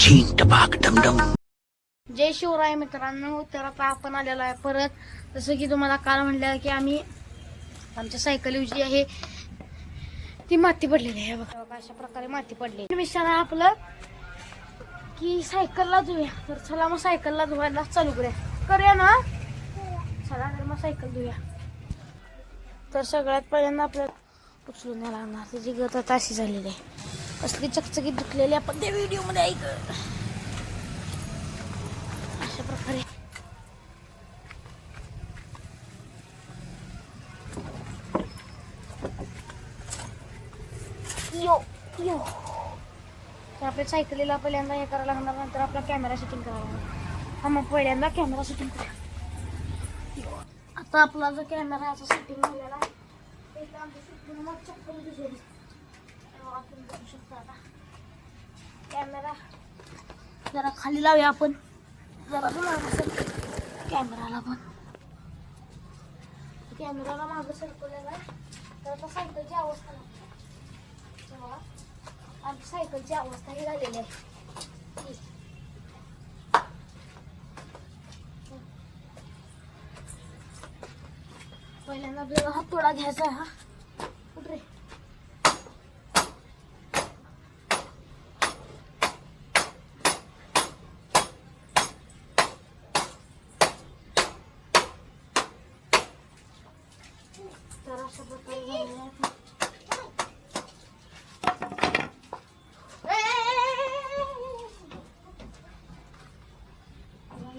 झीन टपाक डमडम. जय शिवराय मित्रांनो. तर आता आपण आलेलो आहे परत. जसं की तुम्हाला काल म्हटलं की आम्ही आमच्या सायकल जी आहे ती माती पडलेली आहे. बघा अशा प्रकारे माती पडली. मिशन आहे आपलं की सायकलला धुया. तर चला मग सायकलला धुवायला चालू करूया ना. चला तर मग सायकल धुया. तर सगळ्यात पहिल्यांदा आपल्याला उचलून न्यायला लागणार. त्याची गत आता अशी झालेली आहे. कसली चकचकीत धुतलेली आपण त्या व्हिडिओमध्ये ऐक. अशा प्रकारे यो यो. तर आपल्या सायकलीला पहिल्यांदा हे करायला लागणार. नंतर आपला कॅमेरा सेटिंग करायला लागणार. हा मग पहिल्यांदा कॅमेरा सेटिंग करूया. आता आपला जो कॅमेरा याचा सेटिंग झालेला आहे मग चप्पल दिसेल. आपण बघू शकतो. आता कॅमेरा जरा खाली लावूया आपण. जरा कॅमेराला पण कॅमेराला मागं सरकवलेला आहे. तर आता सायकलची अवस्था बघा. आमची सायकलची अवस्था ही झालेली आहे. पहिल्यांदा आपल्याला हातोडा घ्यायचा आहे. हा कुठे तर अशा प्रकारे झालेलं आहे.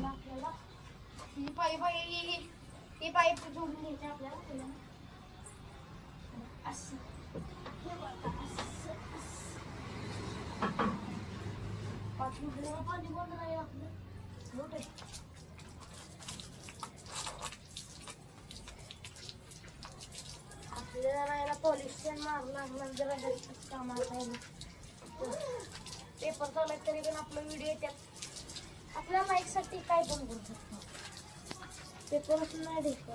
आपल्याला ही पाईप जोडून घ्यायची आपल्याला. असं पाणी बंद नाही आपलं मोठे. आपल्याला याला पॉलिश मारलं लागलं. जरा जास्त कामाला पेपर चालू तरी पण आपला व्हिडिओ येतात. आपल्या माईकसाठी काय पण करू शकतो. पेपर नाही देत.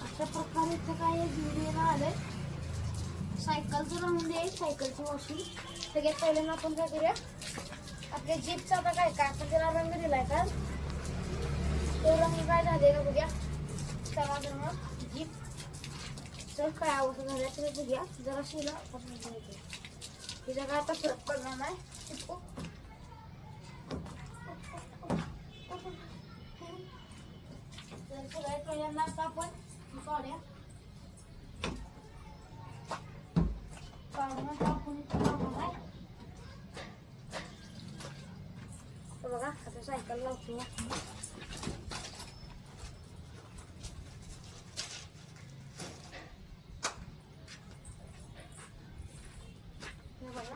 अशा प्रकारे इथं काय व्हिडिओ आलंय. सायकलचं राहून दे. सायकलची वॉशिंग सगळ्यात पहिल्यांदा आपण काय करूया. आपल्या जीपचा आता काय आपण त्याला रंग दिलाय का तो रंग काय झाले का बघूया. चला तर मग जीप तर काय अवस्था झाल्या तरी बघूया. जरा शिला तिचा काय आता फरक पडणार नाही. तर सगळ्यात पहिल्यांदा आता आपण काढूया. बघा आता सायकल लावतो. बघा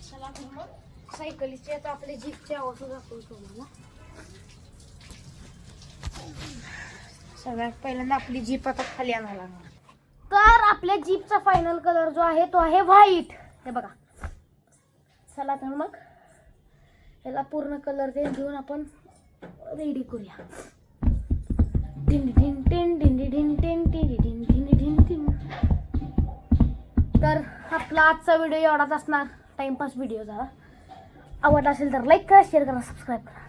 चला मग सायकलीची आता आपल्या जीपची अवस्था दाखवतो तुम्हाला. सगळ्यात पहिल्यांदा आपली जीप आता खाली आणायला लागणार. तर आपल्या जीपचा फायनल कलर जो आहे तो आहे व्हाईट. हे बघा. चला तर मग याला पूर्ण कलर देऊन आपण रेडी करूया. तर आपला आजचा व्हिडिओ एवढाच असणार. Timepass video. जरा आवडला असेल तर लाईक करा, शेअर करा, सबस्क्राईब करा.